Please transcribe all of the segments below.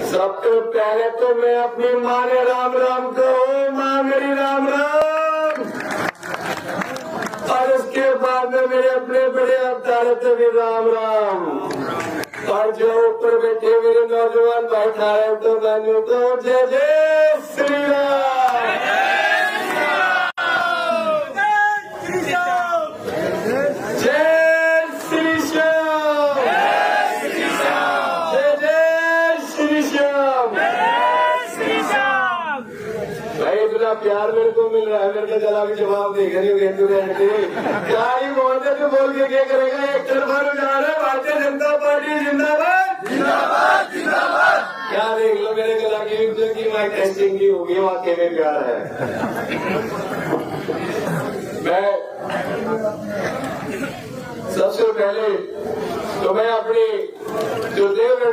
सबसे पहले तो मैं अपनी माँ ने राम राम कहो, माँ मेरी राम राम। और उसके बाद में मेरे अपने बड़े अवतार थे भी राम राम। और जो ऊपर बैठे मेरे नौजवान भाई ठाए तो मैंने तो जय जय श्री राम। प्यार मेरे को मिल रहा है, मेरे को जला भी जवाब देगा नहीं क्या ही बोलते तो बोल के क्या करेगा। एक तरफा रुझान है भारतीय जनता पार्टी जिंदाबाद जिंदाबाद जिंदाबाद। क्या देख लो मेरे गला की माइक टेस्टिंग की होगी, वाकई में प्यार है। मैं सबसे पहले तो मैं अपनी जो देव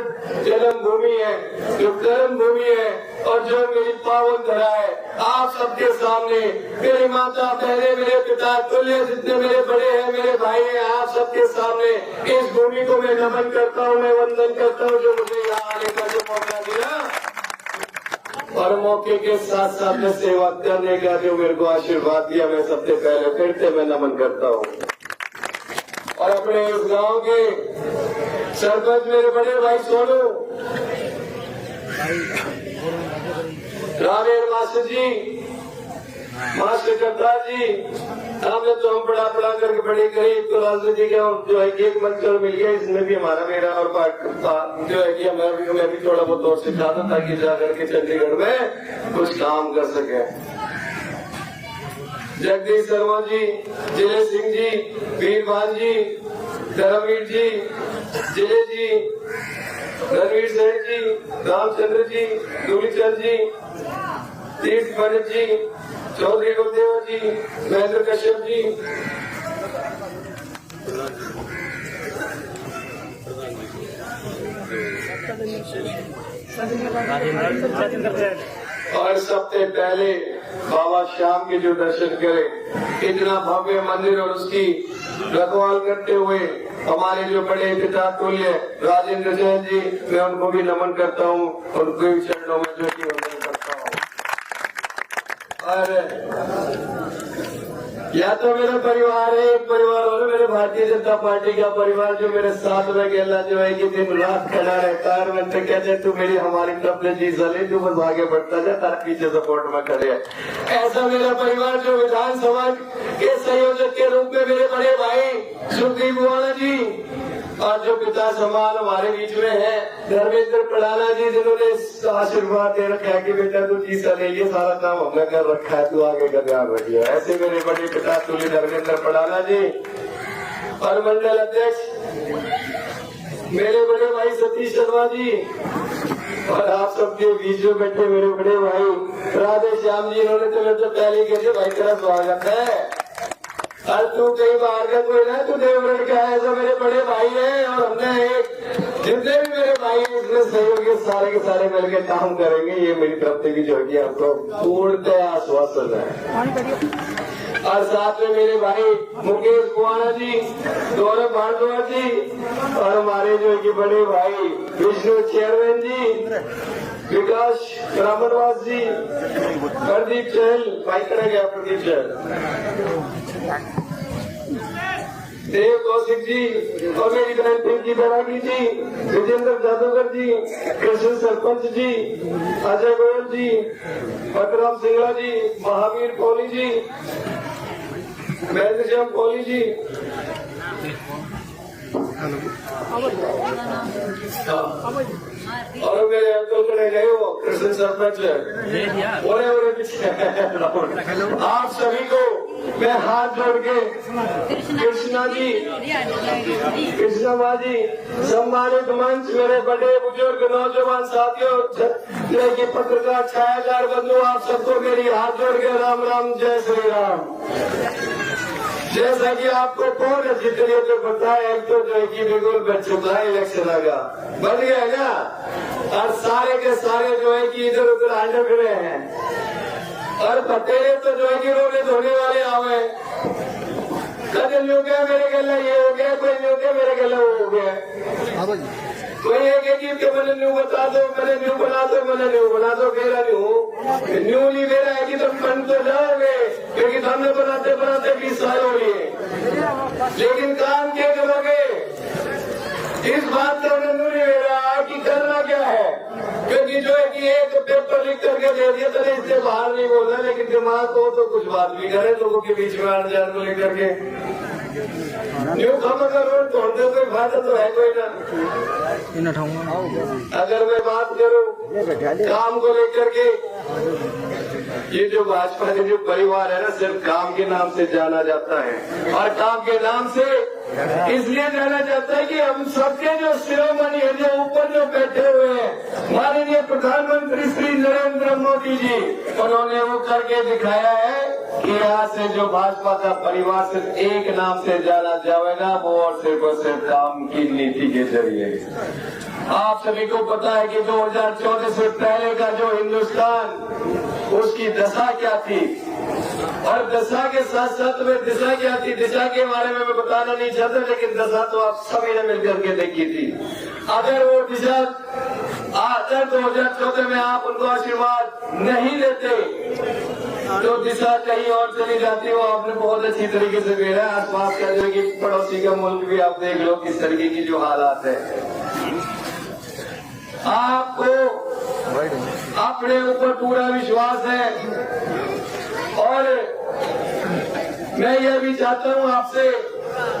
जन्मभूमि है, जो कर्म भूमि है और जो मेरी पावन धरा है, आप सबके सामने मेरी माता बहने, मेरे पिता तुल्य जितने मेरे बड़े हैं, मेरे भाई हैं, आप सबके सामने इस भूमि को मैं नमन करता हूँ, मैं वंदन करता हूँ जो मुझे यहाँ आने का जो मौका दिया और मौके के साथ साथ में सेवा करने का जो मेरे को आशीर्वाद दिया, मैं सबसे पहले फिर से मैं नमन करता हूँ। और अपने इस गांव के सरपंच मेरे बड़े भाई सोनू रामेर मास्टर जी, मास्टर करतार जी, हमने तो हम पढ़ा करके बड़े गरीब तो राजनीति के जो है एक मंच और मिल गया, इसमें भी हमारा मेरा और जो है कि मैं भी थोड़ा बहुत और सिखा दूं ताकि जाकर के चंडीगढ़ में कुछ काम कर सके। जगदीश शर्मा जी, जिले सिंह जी, वीरभान जी, धर्मवीर जी, जिले जी, रणवीर सेठ जी, रामचंद्र जी, दूलीचंद जी, तीर्थ पंडित जी, चौधरी गुरुदेव जी, महेंद्र कश्यप जी, और सबसे पहले बाबा श्याम के जो दर्शन करें, इतना भव्य मंदिर और उसकी रखवाल करते हुए हमारे जो बड़े पिता तुल्य राजेंद्र जैन जी, मैं उनको भी नमन करता हूँ, उनको भी चरणों में जो की वंदन करता हूँ। और या तो मेरा परिवार है, एक परिवार और मेरे भारतीय जनता पार्टी का परिवार जो मेरे साथ में गेला जो है कि दिन रात खड़ा रहता है। मैं तो कहते तू मेरी हमारी तरफ से जी चले, तू बस आगे बढ़ता जाए, तारा पीछे सपोर्ट में खड़े है। ऐसा मेरा परिवार जो विधानसभा के संयोजक के रूप में मेरे बड़े भाई सुखदीप वाला जी और जो पिता समान हमारे बीच में है धर्मेंद्र पड़ाना जी, जिन्होंने आशीर्वाद दे रखा है कि बेटा तू जी चले, ये सारा काम हमने कर रखा है, तू आगे का ध्यान रखिए। ऐसे मेरे बड़े पिता तुल्य धर्मेंद्र पड़ाना जी और मंडल अध्यक्ष मेरे बड़े भाई सतीश शर्मा जी और आप सबके बीच में बैठे मेरे बड़े भाई राधे श्याम जी, इन्होंने तो मेरे तो पहले ही कहे भाई तेरा स्वागत है। और तू कहीं बाहर का कोई ना, तू देवगढ़ का है, ऐसा मेरे बड़े भाई है और हमने एक जितने भी मेरे भाई हैं इसमें सहयोगी सारे के सारे मिलकर काम करेंगे, ये मेरी तरफ से भी जो है आपको पूर्णतः आश्वासन है। और साथ में मेरे भाई मुकेश कुआना जी, गौरव भारद्वाज जी और हमारे जो कि बड़े भाई विष्णु चेयरमैन जी, विकास ब्राह्मणवास जी, प्रदीप चहल, भाई करा गया प्रदीप चहल, देव कौशिक जी और मेरी बहन पिंकी बैरागी जी, विजेंद्र जादूगर जी, कृष्ण सरपंच जी, अजय गोयल जी, भद्राम सिंगला जी, महावीर कोहली जी, महेंद्र श्याम कोहली जी और मेरे अंकल करे गए वो कृष्ण सरपंच आप सभी को मैं हाथ जोड़ के कृष्णा जी, कृष्णा माँ जी, सम्मानित मंच, मेरे बड़े बुजुर्ग नौजवान साथियों, जो कि पत्रकार छायाकार बंधु, आप सबको मेरी हाथ जोड़ के राम राम, जय श्री राम। जैसा कि आपको कौन जितने तो पता है, एक तो जो है कि बिल्कुल बच चुका है, इलेक्शन आगा बन गया है ना, और सारे के सारे जो है कि इधर उधर आंटे फिरे हैं और पतेरे तो जो है कि रोने धोने वाले आवे ने न्यू गया मेरे गला ये हो गया, कोई न्यू गया मेरे गला वो हो गया। कोई एक कि मैंने न्यू बता दो, मैंने न्यू बना दो, मैंने न्यू बना दो, मेरा न्यू नहीं मेरा है कि तुम बन तो जाओगे, क्योंकि तुमने बनाते बनाते 20 साल हो लिए, लेकिन काम क्या करोगे इस बात का न्यू नहीं मेरा कि करना क्या है। क्योंकि जो है कि एक पेपर लिख करके दे दिया तो इससे बाहर नहीं बोलना, लेकिन दिमाग को तो कुछ बात भी करे लोगों के बीच में आने जाने को लेकर के न्यू काम करो, ढूंढते कोई फायदा तो है कोई ना। अगर मैं बात करूं काम को लेकर के, ये जो भाजपा के जो परिवार है ना सिर्फ काम के नाम से जाना जाता है, और काम के नाम से इसलिए जाना जाता है कि हम सबके जो शिरोमणि है, जो ऊपर जो बैठे हुए हैं माननीय प्रधानमंत्री श्री नरेंद्र मोदी जी, उन्होंने वो करके दिखाया है कि यहाँ से जो भाजपा का परिवार सिर्फ एक नाम से जाना जाएगा, वो और सिर्फ काम की नीति के जरिए। आप सभी को पता है कि 2014 से पहले का जो हिंदुस्तान, उसकी दशा क्या थी, और दशा के साथ साथ में दिशा क्या थी। दिशा के बारे में मैं बताना नहीं चाहता, लेकिन दशा तो आप सभी ने मिलकर के देखी थी। अगर वो दिशा 2014 में आप उनको आशीर्वाद नहीं देते तो दिशा कहीं और चली जाती। वो आपने बहुत अच्छी तरीके से देखा है, आसपास का जो कि पड़ोसी का मुल्क भी आप देख लो किस तरीके की जो हालात है। आपको अपने ऊपर पूरा विश्वास है, और मैं यह भी चाहता हूं आपसे,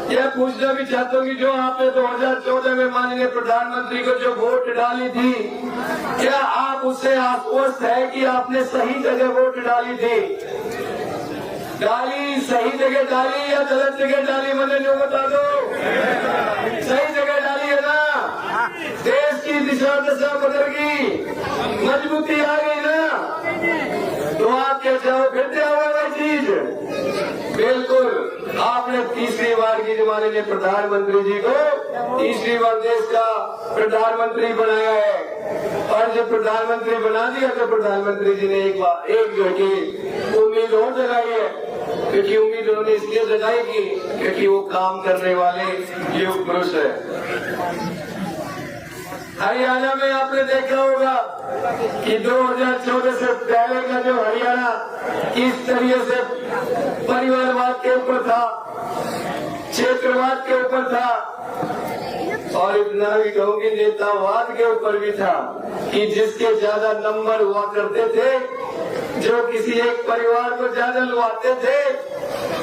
यह पूछना भी चाहता हूं कि जो आपने 2014 में माननीय प्रधानमंत्री को जो वोट डाली थी, क्या आप उससे आश्वस्त है कि आपने सही जगह वोट डाली थी? डाली सही जगह डाली या गलत जगह डाली, मुझे न्यू बता दो। सही जगह डाली है ना, देश की दिशा दशा बदल गई, मजबूती आ गई ना, तो आप क्या चाहो फिर से होगा चीज। बिल्कुल, आपने तीसरी बार की माननीय प्रधानमंत्री जी को तीसरी बार देश का प्रधानमंत्री बनाया है, और जब प्रधानमंत्री बना दिया तो प्रधानमंत्री जी ने एक जो की उम्मीद और जगाई है, क्योंकि उम्मीद उन्होंने इसलिए जगाई की क्योंकि वो काम करने वाले युग पुरुष है। हरियाणा में आपने देखा होगा कि 2014 से पहले का जो हरियाणा किस तरीके से परिवारवाद के ऊपर था, क्षेत्रवाद के ऊपर था, और इतना भी कहूँगी नेतावाद के ऊपर भी था, कि जिसके ज्यादा नंबर हुआ करते थे, जो किसी एक परिवार को ज्यादा लुभाते थे,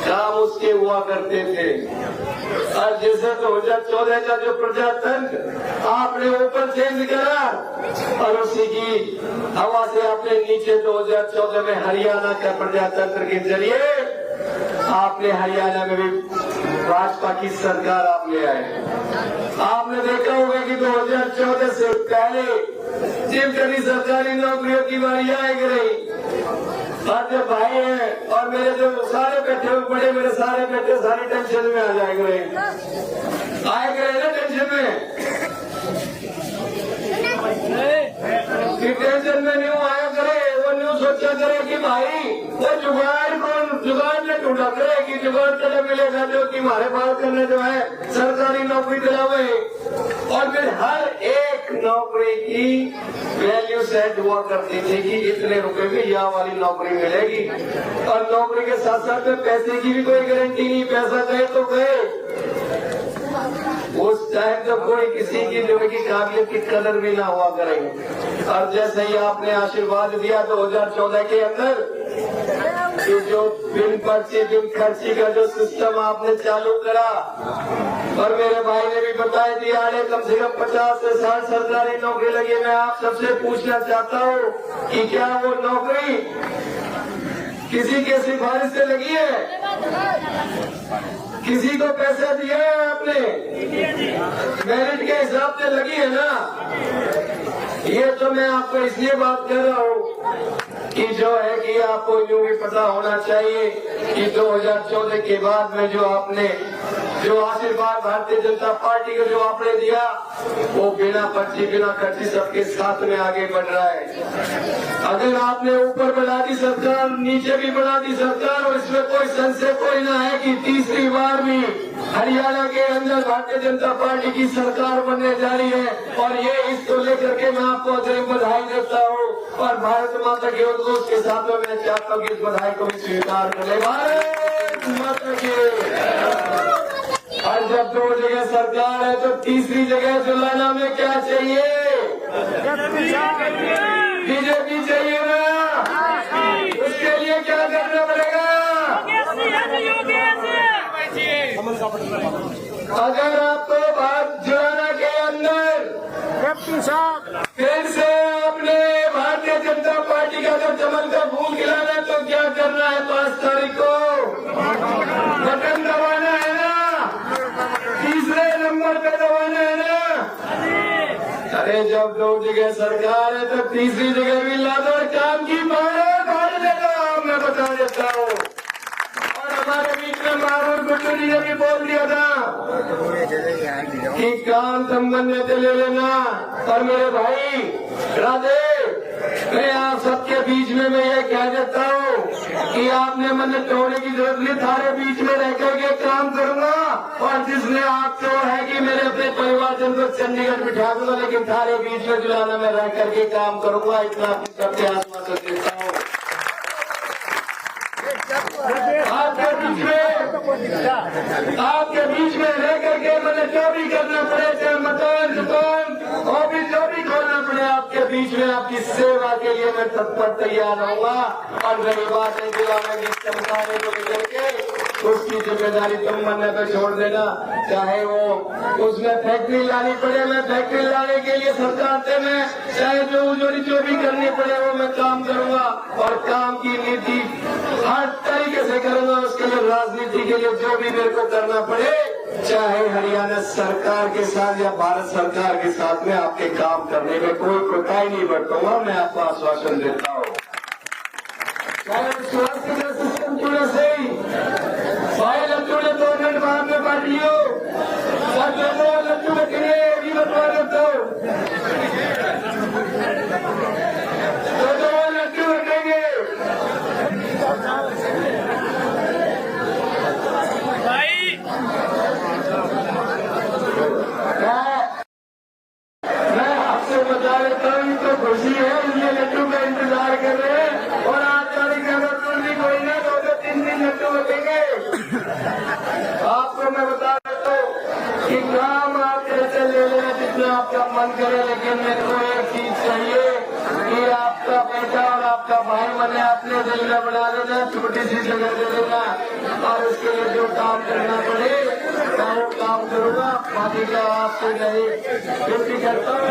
काम उसके हुआ करते थे। और जैसे 2014 का जो प्रजातंत्र आपने ऊपर चेंज करा, और उसी की हवा से आपने नीचे 2014 में हरियाणा का प्रजातंत्र के जरिए आपने हरियाणा में भी भाजपा की सरकार आप ले आए। आपने देखा होगा कि 2014 से पहले जिन कभी सरकारी नौकरियों की बारी आएगी रही, और जो भाई हैं और मेरे जो सारे बैठे हुए बड़े, मेरे सारे बेटे सारी टेंशन में आ जाएंगे, आएंगे ना टेंशन में, टेंशन में न्यू आया करे, वो न्यू सोचा करे कि भाई वो जुगाड़ ने ढूंढा करे कि जुगाड़ चले मिलेगा जो कि हमारे पास करने जो है सरकारी नौकरी दिलावे, और फिर हर एक नौकरी की वैल्यू सेट हुआ करती थी कि इतने रुपए में यह वाली नौकरी मिलेगी, और नौकरी के साथ साथ में पैसे की भी कोई गारंटी नहीं, पैसा गए तो गए। उस टाइम जब कोई किसी की जो है की काबिलियत की कदर भी ना हुआ करेंगे, और जैसे ही आपने आशीर्वाद दिया 2014 के अंदर कि जो बिन पर्ची बिन खर्ची का जो सिस्टम आपने चालू करा, और मेरे भाई ने भी बताया दिया कम से कम 50 से 60 सरकारी नौकरी लगी। मैं आप सबसे पूछना चाहता हूँ कि क्या वो नौकरी किसी के सिफारिश से लगी है? किसी को पैसा दिया है आपने? मेरिट के हिसाब से लगी है ना? ये तो मैं आपको इसलिए बात कर रहा हूँ कि जो है कि आपको यूं भी पता होना चाहिए कि 2014 के बाद में जो आपने जो आशीर्वाद भारतीय जनता पार्टी को जो आपने दिया वो बिना पर्ची बिना खर्ची सबके साथ में आगे बढ़ रहा है। अगर आपने ऊपर बढ़ा दी सरकार, नीचे भी बढ़ा दी सरकार, और इसमें कोई संशय कोई ना है कि तीसरी बार भी हरियाणा के अंदर भारतीय जनता पार्टी की सरकार बनने जा रही है। और ये इसको लेकर के मैं आपको अग्रिम बधाई देता हूँ और भारत माता के उद्घोष के साथ में मैं चाहता हूँ कि इस बधाई को भी स्वीकार कर ले। भारत माता की। और जब 2 जगह सरकार है तो तीसरी जगह जुलाना में क्या चाहिए? बीजेपी चाहिए ना? उसके लिए क्या करना पड़ेगा? अगर आपको बात जुलाना के अंदर फिर से आपने भारतीय जनता पार्टी का अगर चमन का फूल खिलाना है तो क्या करना है? 5 तारीख को बटन दबाना है ना, तीसरे नंबर पे दबाना है ना। अरे जब 2 जगह सरकार है तो तीसरी जगह भी लादर काम की मार देगा, मैं बता देता हूँ। और हमारे बीच में मारूर गुड्डू जी ने भी बोल दिया था कि काम संबंध से ले लेना। और मेरे भाई राधे, मैं आप सबके बीच में मैं ये कह देता हूँ कि आपने मन तोड़ने की जरूरत नहीं, थारे बीच में रह करके काम करूंगा। और जिसने आपको है कि मेरे अपने परिवारजन को चंडीगढ़ बिठा दूंगा, लेकिन थारे बीच में जुलाना में रह करके काम करूंगा, इतना अपने सबके आश्वासन देता हूँ। आपके बीच में रह करके मैंने जो भी करना पड़े, चाहे मकान दुकान और भी जो भी खोलना पड़े, आपके बीच में आपकी सेवा के लिए मैं तत्पर तैयार रहूंगा। और रही बात है दिलाने की चमकाने को लेकर के, उसकी जिम्मेदारी तुम मन पे छोड़ देना। चाहे वो उसमें फैक्ट्री लानी पड़े, मैं फैक्ट्री लाने के लिए सरकार से मैं चाहे जो भी करनी पड़े वो मैं काम करूंगा। और काम की नीति हर तरीके से करूंगा, उसके लिए राजनीति के लिए जो भी मेरे को करना पड़े, चाहे हरियाणा सरकार के साथ या भारत सरकार के साथ में आपके काम करने में कोई कोताही नहीं बरतूंगा, मैं आपको आश्वासन देता हूँ। चाहे स्वास्थ्य का सिस्टम चुने से ही भाई लड्डू ने 2 मिनट बाद में बांट लियो, लड्डू के लिए भी बता देता हूँ, 2 लड्डू रखेंगे। मैं आपसे बता देता हूँ तो खुशी है, ये लड्डू का इंतजार कर रहे हैं। और आज तारीख अगर भी कोई ना 2-3 लड्डू बचेंगे। आपको मैं बता देता हूँ कि काम आप कैसे ले लेना जितना आपका मन करे, लेकिन मेरे को एक चीज चाहिए कि आपका बेटा और आपका भाई मैंने अपने दिल में बना देना, छोटी सी जगह दे देना, और उसके लिए जो काम करना पड़े मैं वो काम करूंगा। बाकी का आपसे नहीं ड्यूटी करता हूँ।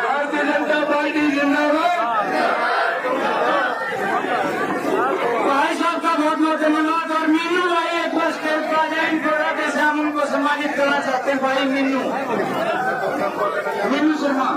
भारतीय जनता पार्टी जिंदाबाद। भाई साहब का बहुत बहुत धन्यवाद। और मीनू भाई एक बार स्टेज पर आ जाए, थोड़ा जैसे हम उनको सम्मानित करना चाहते हैं। भाई मीनू शर्मा।